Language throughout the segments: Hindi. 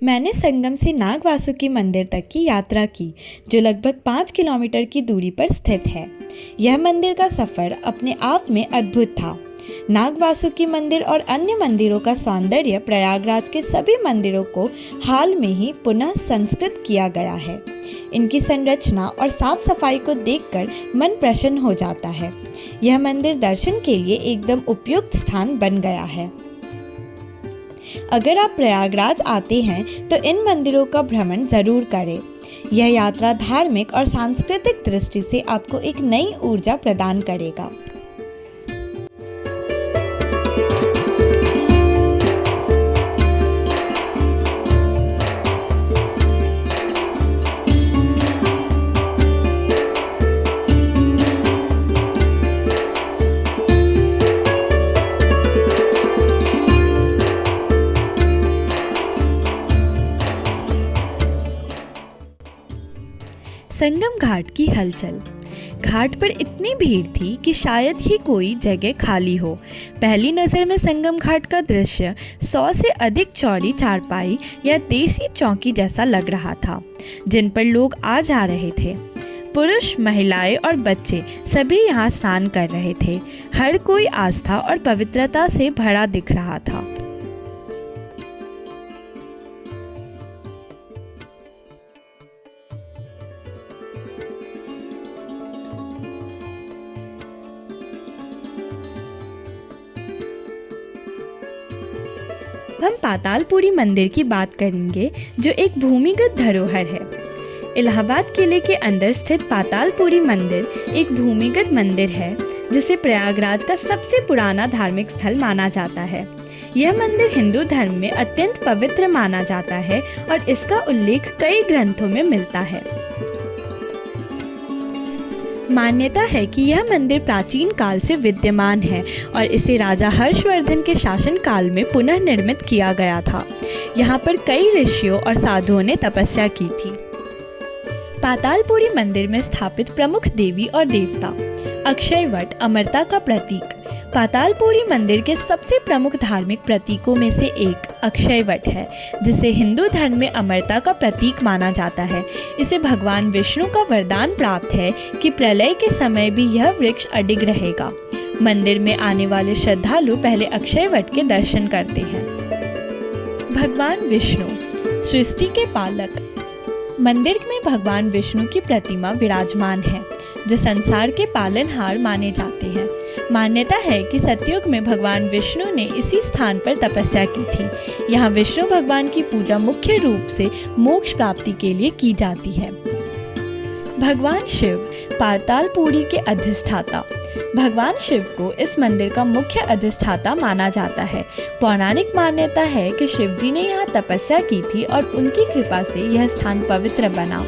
मैंने संगम से नागवासुकी मंदिर तक की यात्रा की, जो लगभग 5 किलोमीटर की दूरी पर स्थित है। यह मंदिर का सफ़र अपने आप में अद्भुत था। नागवासुकी मंदिर और अन्य मंदिरों का सौंदर्य प्रयागराज के सभी मंदिरों को हाल में ही पुनः संस्कृत किया गया है। इनकी संरचना और साफ सफाई को देखकर मन प्रसन्न हो जाता है। यह मंदिर दर्शन के लिए एकदम उपयुक्त स्थान बन गया है। अगर आप प्रयागराज आते हैं तो इन मंदिरों का भ्रमण जरूर करें। यह यात्रा धार्मिक और सांस्कृतिक दृष्टि से आपको एक नई ऊर्जा प्रदान करेगा। संगम घाट की हलचल। घाट पर इतनी भीड़ थी कि शायद ही कोई जगह खाली हो। पहली नज़र में संगम घाट का दृश्य 100 से अधिक चौड़ी चारपाई या देसी चौकी जैसा लग रहा था, जिन पर लोग आ जा रहे थे। पुरुष, महिलाएं और बच्चे सभी यहाँ स्नान कर रहे थे। हर कोई आस्था और पवित्रता से भरा दिख रहा था। हम पातालपुरी मंदिर की बात करेंगे, जो एक भूमिगत धरोहर है। इलाहाबाद किले के अंदर स्थित पातालपुरी मंदिर एक भूमिगत मंदिर है, जिसे प्रयागराज का सबसे पुराना धार्मिक स्थल माना जाता है। यह मंदिर हिंदू धर्म में अत्यंत पवित्र माना जाता है और इसका उल्लेख कई ग्रंथों में मिलता है। मान्यता है कि यह मंदिर प्राचीन काल से विद्यमान है और इसे राजा हर्षवर्धन के शासन काल में पुनः निर्मित किया गया था। यहाँ पर कई ऋषियों और साधुओं ने तपस्या की थी। पातालपुरी मंदिर में स्थापित प्रमुख देवी और देवता। अक्षयवट अमरता का प्रतीक। पातालपुरी मंदिर के सबसे प्रमुख धार्मिक प्रतीकों में से एक अक्षयवट है, जिसे हिंदू धर्म में अमरता का प्रतीक माना जाता है। इसे भगवान विष्णु का वरदान प्राप्त है कि प्रलय के समय भी यह वृक्ष अडिग रहेगा। मंदिर में आने वाले श्रद्धालु पहले अक्षयवट के दर्शन करते हैं। भगवान विष्णु सृष्टि के पालक। मंदिर में भगवान विष्णु की प्रतिमा विराजमान है, जो संसार के पालनहार माने जाते हैं। मान्यता है कि सतयुग में भगवान विष्णु ने इसी स्थान पर तपस्या की थी। यहाँ विष्णु भगवान की पूजा मुख्य रूप से मोक्ष प्राप्ति के लिए की जाती है। भगवान शिव पातालपुरी के अधिष्ठाता। भगवान शिव को इस मंदिर का मुख्य अधिष्ठाता माना जाता है। पौराणिक मान्यता है कि शिव जी ने यहाँ तपस्या की थी और उनकी कृपा से यह स्थान पवित्र बना।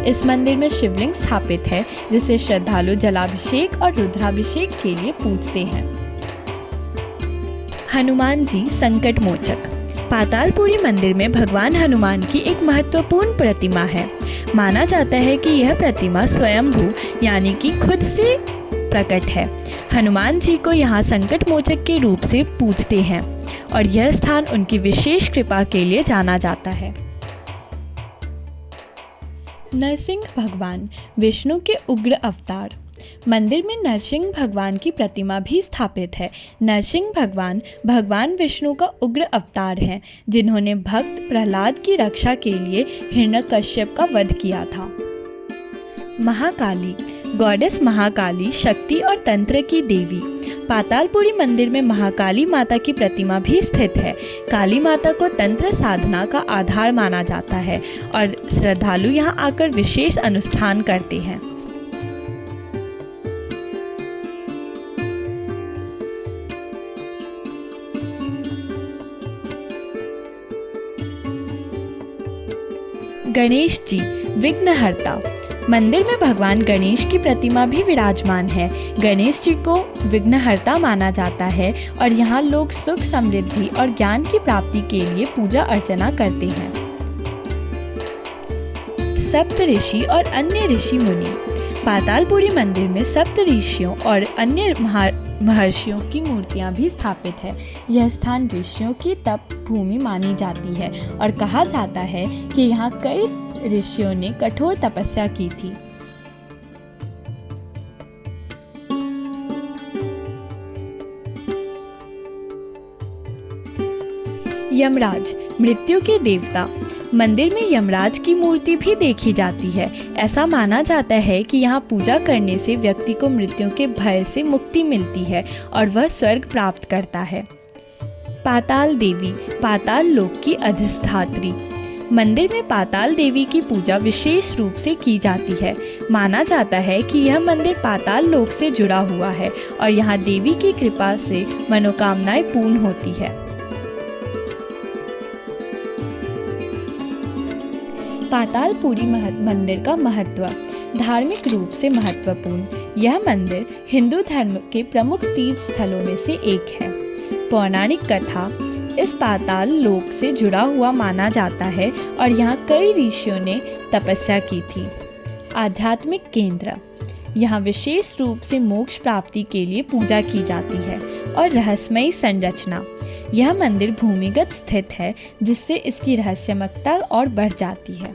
इस मंदिर में शिवलिंग स्थापित है, जिसे श्रद्धालु जलाभिषेक और रुद्राभिषेक के लिए पूजते हैं। हनुमान जी संकट मोचक। पातालपुरी मंदिर में भगवान हनुमान की एक महत्वपूर्ण प्रतिमा है। माना जाता है कि यह प्रतिमा स्वयंभू यानी कि खुद से प्रकट है। हनुमान जी को यहाँ संकट मोचक के रूप से पूजते हैं और यह स्थान उनकी विशेष कृपा के लिए जाना जाता है। नरसिंह भगवान विष्णु के उग्र अवतार। मंदिर में नरसिंह भगवान की प्रतिमा भी स्थापित है। नरसिंह भगवान भगवान विष्णु का उग्र अवतार हैं, जिन्होंने भक्त प्रहलाद की रक्षा के लिए हिरण्यकश्यप का वध किया था। महाकाली गॉडेस। महाकाली शक्ति और तंत्र की देवी। पातालपुरी मंदिर में महाकाली माता की प्रतिमा भी स्थित है। काली माता को तंत्र साधना का आधार माना जाता है और श्रद्धालु यहाँ आकर विशेष अनुष्ठान करते हैं। गणेश जी विघ्नहर्ता। मंदिर में भगवान गणेश की प्रतिमा भी विराजमान है। गणेश जी को विघ्नहर्ता माना जाता है और यहाँ लोग सुख, समृद्धि और ज्ञान की प्राप्ति के लिए पूजा अर्चना करते हैं। सप्त ऋषि और अन्य ऋषि मुनि। पातालपुरी मंदिर में सप्त ऋषियों और अन्य महर्षियों की मूर्तियां भी स्थापित है। यह स्थान ऋषियों की तप भूमि मानी जाती है और कहा जाता है कि यहाँ कई ऋषियों ने कठोर तपस्या की थी। यमराज, मृत्यु के देवता। मंदिर में यमराज की मूर्ति भी देखी जाती है। ऐसा माना जाता है कि यहाँ पूजा करने से व्यक्ति को मृत्यु के भय से मुक्ति मिलती है और वह स्वर्ग प्राप्त करता है। पाताल देवी, पाताल लोक की अधिष्ठात्री। मंदिर में पाताल देवी की पूजा विशेष रूप से की जाती है। माना जाता है कि यह मंदिर पाताल लोक से जुड़ा हुआ है और यहाँ देवी की कृपा से मनोकामनाएं पूर्ण होती है। पातालपुरी मंदिर का महत्व। धार्मिक रूप से महत्वपूर्ण, यह मंदिर हिंदू धर्म के प्रमुख तीर्थ स्थलों में से एक है। पौराणिक कथा इस पाताल लोक से जुड़ा हुआ माना जाता है और यहाँ कई ऋषियों ने तपस्या की थी। आध्यात्मिक केंद्र, यहाँ विशेष रूप से मोक्ष प्राप्ति के लिए पूजा की जाती है। और रहस्यमयी संरचना, यह मंदिर भूमिगत स्थित है जिससे इसकी रहस्यमयता और बढ़ जाती है।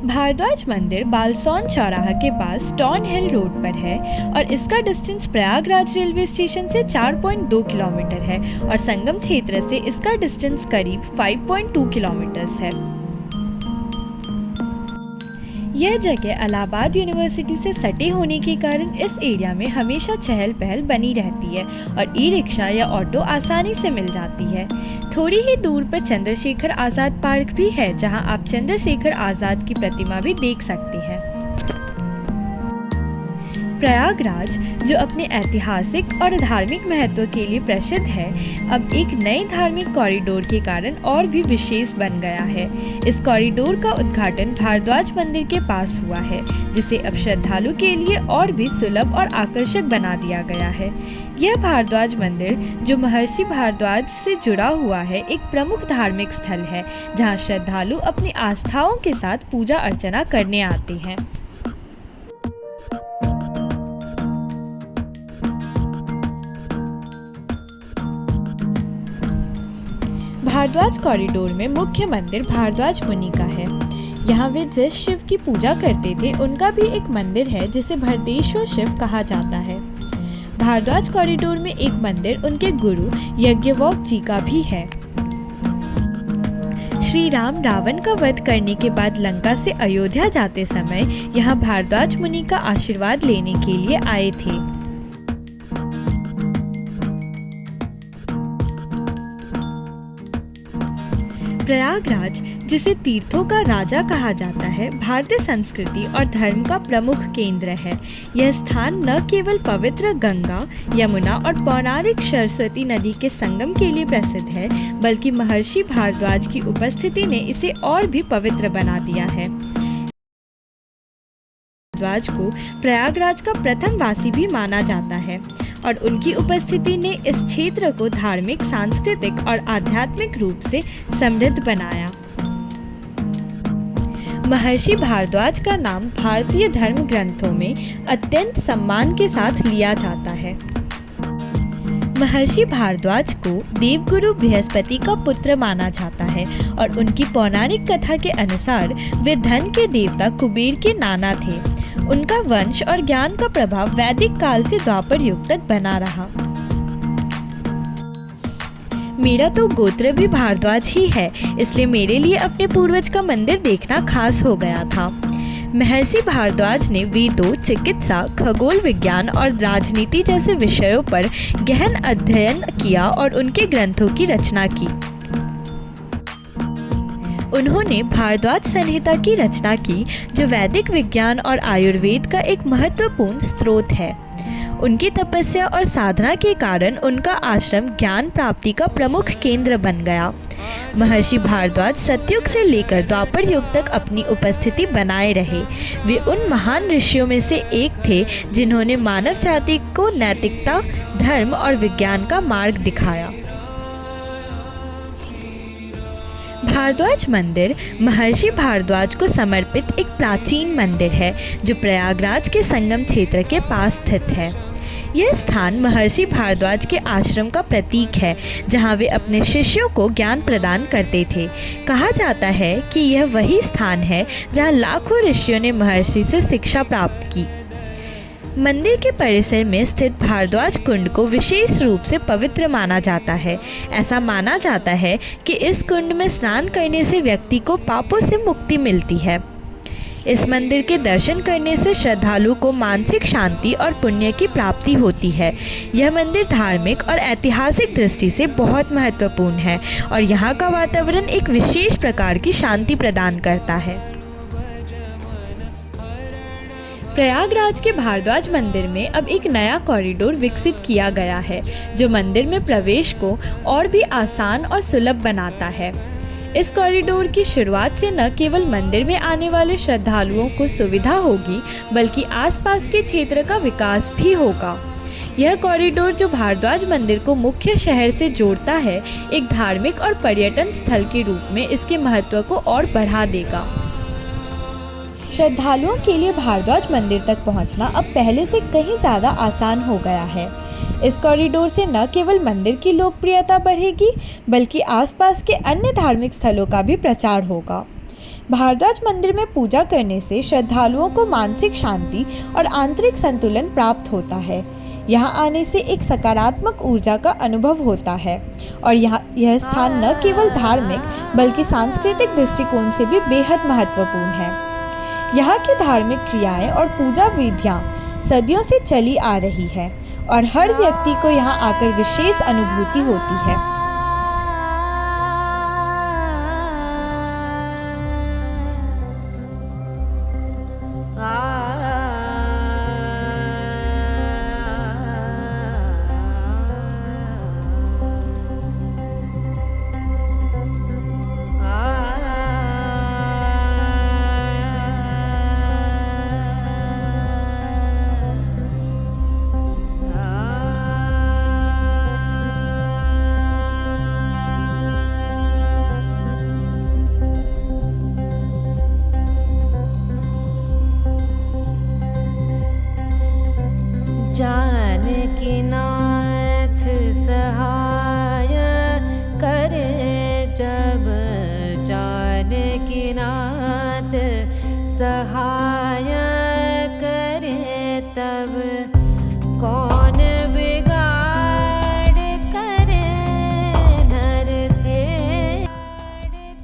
भारद्वाज मंदिर बालसौन चौराहा के पास टाउन हिल रोड पर है और इसका डिस्टेंस प्रयागराज रेलवे स्टेशन से 4.2 किलोमीटर है और संगम क्षेत्र से इसका डिस्टेंस करीब 5.2 किलोमीटर है। यह जगह इलाहाबाद यूनिवर्सिटी से सटे होने के कारण इस एरिया में हमेशा चहल पहल बनी रहती है और ई रिक्शा या ऑटो आसानी से मिल जाती है। थोड़ी ही दूर पर चंद्रशेखर आज़ाद पार्क भी है जहां आप चंद्रशेखर आज़ाद की प्रतिमा भी देख सकते हैं। प्रयागराज, जो अपने ऐतिहासिक और धार्मिक महत्व के लिए प्रसिद्ध है, अब एक नए धार्मिक कॉरिडोर के कारण और भी विशेष बन गया है। इस कॉरिडोर का उद्घाटन भारद्वाज मंदिर के पास हुआ है, जिसे अब श्रद्धालु के लिए और भी सुलभ और आकर्षक बना दिया गया है। यह भारद्वाज मंदिर, जो महर्षि भारद्वाज से जुड़ा हुआ है, एक प्रमुख धार्मिक स्थल है जहां श्रद्धालु अपनी आस्थाओं के साथ पूजा अर्चना करने आते हैं। भारद्वाज कॉरिडोर में मुख्य मंदिर भारद्वाज मुनि का है। यहाँ वे जिस शिव की पूजा करते थे उनका भी एक मंदिर है जिसे भरतेश्वर शिव कहा जाता है। भारद्वाज कॉरिडोर में एक मंदिर उनके गुरु यज्ञवल्क्य जी का भी है। श्री राम रावण का वध करने के बाद लंका से अयोध्या जाते समय यहाँ भारद्वाज मुनि का आशीर्वाद लेने के लिए आए थे। प्रयागराज, जिसे तीर्थों का राजा कहा जाता है, भारतीय संस्कृति और धर्म का प्रमुख केंद्र है। यह स्थान न केवल पवित्र गंगा, यमुना और पौराणिक सरस्वती नदी के संगम के लिए प्रसिद्ध है, बल्कि महर्षि भारद्वाज की उपस्थिति ने इसे और भी पवित्र बना दिया है। भारद्वाज को प्रयागराज का प्रथम वासी भी माना जाता है और उनकी उपस्थिति ने इस क्षेत्र को धार्मिक, सांस्कृतिक और आध्यात्मिक रूप से समृद्ध बनाया। महर्षि भारद्वाज का नाम भारतीय धर्म ग्रंथों में अत्यंत सम्मान के साथ लिया जाता है। महर्षि भारद्वाज को देवगुरु बृहस्पति का पुत्र माना जाता है और उनकी पौराणिक कथा के अनुसार वे धन के देवता कुबेर के नाना थे। उनका वंश और ज्ञान का प्रभाव वैदिक काल से द्वापर युग तक बना रहा। मेरा तो गोत्र भी भारद्वाज ही है, इसलिए मेरे लिए अपने पूर्वज का मंदिर देखना खास हो गया था। महर्षि भारद्वाज ने वेदों, चिकित्सा, खगोल विज्ञान और राजनीति जैसे विषयों पर गहन अध्ययन किया और उनके ग्रंथों की रचना की। उन्होंने भारद्वाज संहिता की रचना की, जो वैदिक विज्ञान और आयुर्वेद का एक महत्वपूर्ण स्रोत है। उनकी तपस्या और साधना के कारण उनका आश्रम ज्ञान प्राप्ति का प्रमुख केंद्र बन गया। महर्षि भारद्वाज सतयुग से लेकर द्वापर युग तक अपनी उपस्थिति बनाए रहे। वे उन महान ऋषियों में से एक थे जिन्होंने मानव जाति को नैतिकता, धर्म और विज्ञान का मार्ग दिखाया। भारद्वाज मंदिर महर्षि भारद्वाज को समर्पित एक प्राचीन मंदिर है जो प्रयागराज के संगम क्षेत्र के पास स्थित है। यह स्थान महर्षि भारद्वाज के आश्रम का प्रतीक है जहां वे अपने शिष्यों को ज्ञान प्रदान करते थे। कहा जाता है कि यह वही स्थान है जहां लाखों ऋषियों ने महर्षि से शिक्षा प्राप्त की। मंदिर के परिसर में स्थित भारद्वाज कुंड को विशेष रूप से पवित्र माना जाता है। ऐसा माना जाता है कि इस कुंड में स्नान करने से व्यक्ति को पापों से मुक्ति मिलती है। इस मंदिर के दर्शन करने से श्रद्धालु को मानसिक शांति और पुण्य की प्राप्ति होती है। यह मंदिर धार्मिक और ऐतिहासिक दृष्टि से बहुत महत्वपूर्ण है और यहाँ का वातावरण एक विशेष प्रकार की शांति प्रदान करता है। प्रयागराज के भारद्वाज मंदिर में अब एक नया कॉरिडोर विकसित किया गया है जो मंदिर में प्रवेश को और भी आसान और सुलभ बनाता है। इस कॉरिडोर की शुरुआत से न केवल मंदिर में आने वाले श्रद्धालुओं को सुविधा होगी बल्कि आसपास के क्षेत्र का विकास भी होगा। यह कॉरिडोर जो भारद्वाज मंदिर को मुख्य शहर से जोड़ता है, एक धार्मिक और पर्यटन स्थल के रूप में इसके महत्व को और बढ़ा देगा। श्रद्धालुओं के लिए भारद्वाज मंदिर तक पहुंचना अब पहले से कहीं ज़्यादा आसान हो गया है। इस कॉरिडोर से न केवल मंदिर की लोकप्रियता बढ़ेगी बल्कि आसपास के अन्य धार्मिक स्थलों का भी प्रचार होगा। भारद्वाज मंदिर में पूजा करने से श्रद्धालुओं को मानसिक शांति और आंतरिक संतुलन प्राप्त होता है। यहाँ आने से एक सकारात्मक ऊर्जा का अनुभव होता है और यह स्थान न केवल धार्मिक बल्कि सांस्कृतिक दृष्टिकोण से भी बेहद महत्वपूर्ण है। यहाँ की धार्मिक क्रियाएं और पूजा विधियाँ सदियों से चली आ रही है और हर व्यक्ति को यहाँ आकर विशेष अनुभूति होती है। जानकी नाथ सहाय करे जब, जानकी नाथ सहाय करे तब, कौन बिगाड़ करे नर त्याग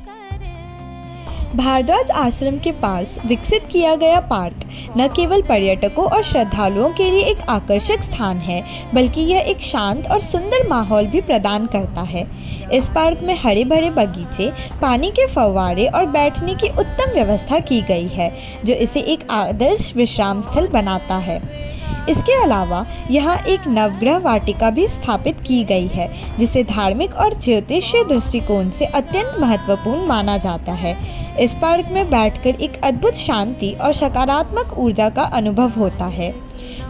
करे। भारद्वाज आश्रम के पास विकसित किया गया पार्क न केवल पर्यटकों और श्रद्धालुओं के लिए एक आकर्षक स्थान है बल्कि यह एक शांत और सुंदर माहौल भी प्रदान करता है। इस पार्क में हरे भरे बगीचे, पानी के फव्वारे और बैठने की उत्तम व्यवस्था की गई है जो इसे एक आदर्श विश्राम स्थल बनाता है। इसके अलावा यहाँ एक नवग्रह वाटिका भी स्थापित की गई है जिसे धार्मिक और ज्योतिषीय दृष्टिकोण से अत्यंत महत्वपूर्ण माना जाता है। इस पार्क में बैठकर एक अद्भुत शांति और सकारात्मक ऊर्जा का अनुभव होता है।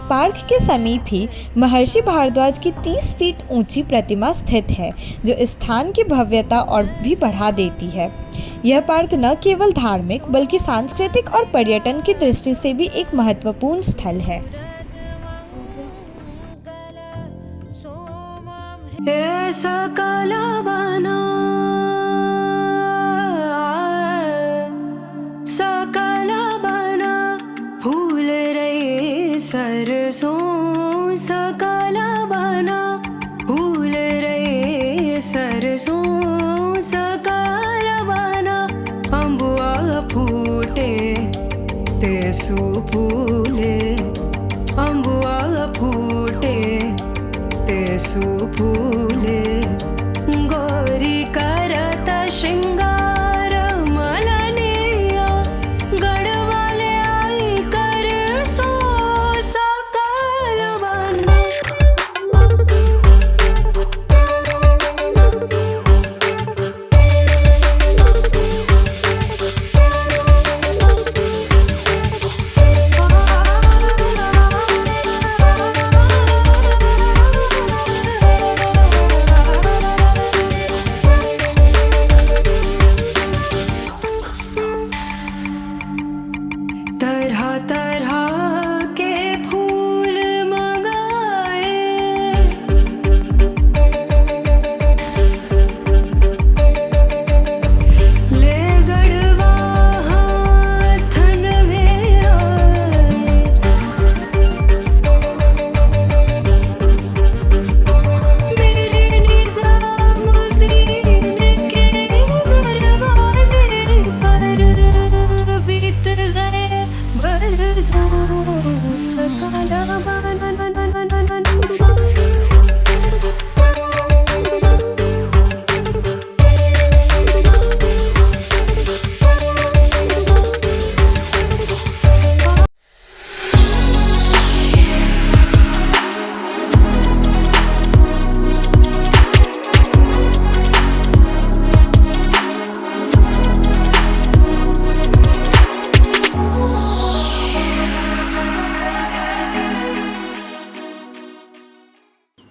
पार्क के समीप ही महर्षि भारद्वाज की 30 फीट ऊंची प्रतिमा स्थित है जो इस स्थान की भव्यता और भी बढ़ा देती है। यह पार्क न केवल धार्मिक बल्कि सांस्कृतिक और पर्यटन की दृष्टि से भी एक महत्वपूर्ण स्थल है। सकला बना सकला बना फूल रे सरसों, सकला बना फूल रे सरसों, सकला बना अम्बुआ फूटे तेसु फूले, अम्बुआ फूटे तेसु फूले, गौरी करत श्रृंगार मलनिया, गढ़वाले आई कर सो सकल बन सकला बना।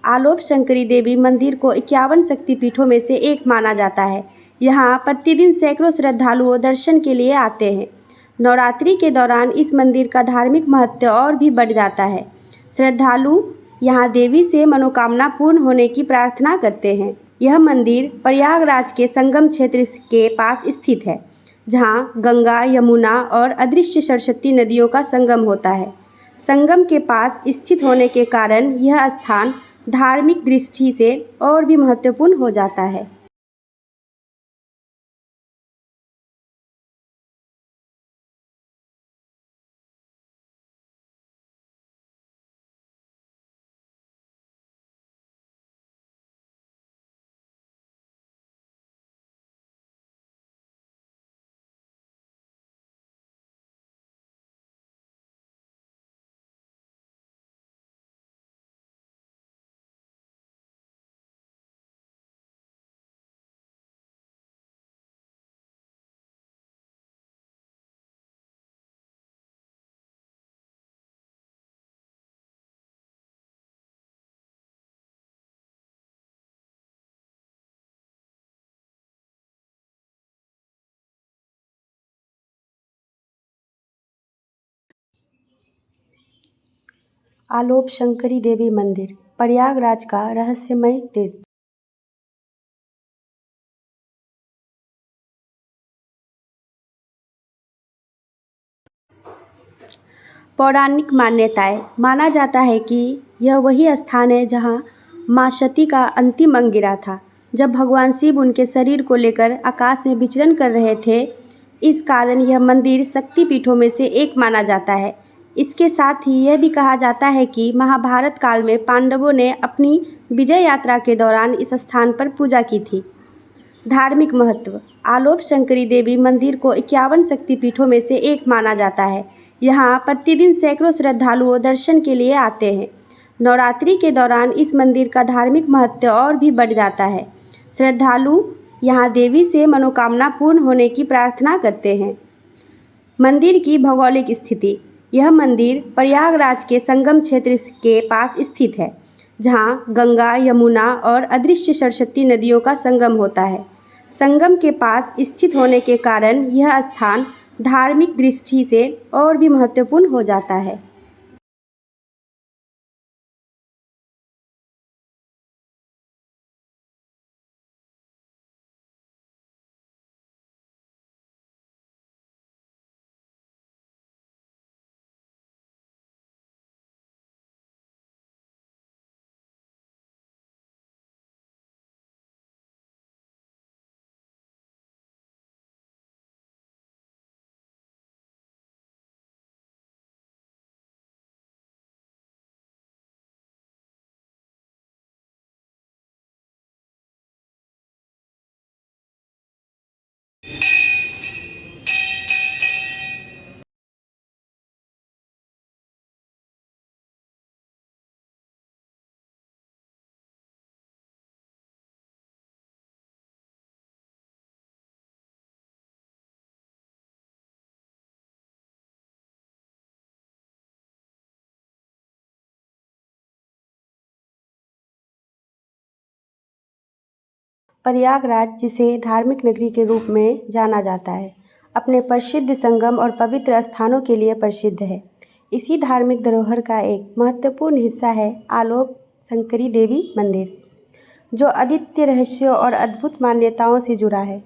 आलोप शंकरी देवी मंदिर को 51 शक्तिपीठों में से एक माना जाता है। यहाँ प्रतिदिन सैकड़ों श्रद्धालुओं दर्शन के लिए आते हैं। नवरात्रि के दौरान इस मंदिर का धार्मिक महत्व और भी बढ़ जाता है। श्रद्धालु यहाँ देवी से मनोकामना पूर्ण होने की प्रार्थना करते हैं। यह मंदिर प्रयागराज के संगम क्षेत्र के पास स्थित है, जहाँ गंगा, यमुना और अदृश्य सरस्वती नदियों का संगम होता है। संगम के पास स्थित होने के कारण यह स्थान धार्मिक दृष्टि से और भी महत्वपूर्ण हो जाता है। आलोप शंकरी देवी मंदिर प्रयागराज का रहस्यमय तीर्थ। पौराणिक मान्यताएं माना जाता है कि यह वही स्थान है जहां मां सती का अंतिम अंग गिरा था, जब भगवान शिव उनके शरीर को लेकर आकाश में विचरण कर रहे थे। इस कारण यह मंदिर शक्तिपीठों में से एक माना जाता है। इसके साथ ही यह भी कहा जाता है कि महाभारत काल में पांडवों ने अपनी विजय यात्रा के दौरान इस स्थान पर पूजा की थी। धार्मिक महत्व। आलोप शंकरी देवी मंदिर को 51 शक्तिपीठों में से एक माना जाता है। यहाँ प्रतिदिन सैकड़ों श्रद्धालुओं दर्शन के लिए आते हैं। नवरात्रि के दौरान इस मंदिर का धार्मिक महत्व और भी बढ़ जाता है। श्रद्धालु यहाँ देवी से मनोकामना पूर्ण होने की प्रार्थना करते हैं। मंदिर की भौगोलिक स्थिति। यह मंदिर प्रयागराज के संगम क्षेत्र के पास स्थित है, जहाँ गंगा, यमुना और अदृश्य सरस्वती नदियों का संगम होता है। संगम के पास स्थित होने के कारण यह स्थान धार्मिक दृष्टि से और भी महत्वपूर्ण हो जाता है। प्रयागराज, जिसे धार्मिक नगरी के रूप में जाना जाता है, अपने प्रसिद्ध संगम और पवित्र स्थानों के लिए प्रसिद्ध है। इसी धार्मिक धरोहर का एक महत्वपूर्ण हिस्सा है आलोप शंकरी देवी मंदिर, जो अद्वितीय रहस्यों और अद्भुत मान्यताओं से जुड़ा है।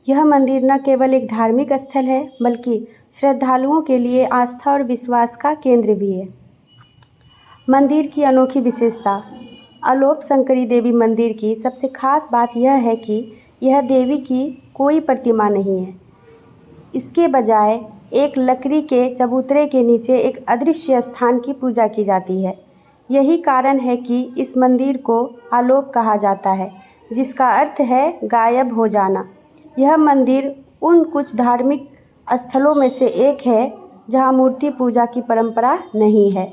यह मंदिर न केवल एक धार्मिक स्थल है, बल्कि श्रद्धालुओं के लिए आस्था और विश्वास का केंद्र भी है। मंदिर की अनोखी विशेषता। आलोप शंकरी देवी मंदिर की सबसे खास बात यह है कि यह देवी की कोई प्रतिमा नहीं है। इसके बजाय एक लकड़ी के चबूतरे के नीचे एक अदृश्य स्थान की पूजा की जाती है। यही कारण है कि इस मंदिर को आलोक कहा जाता है, जिसका अर्थ है गायब हो जाना। यह मंदिर उन कुछ धार्मिक स्थलों में से एक है जहां मूर्ति पूजा की परंपरा नहीं है।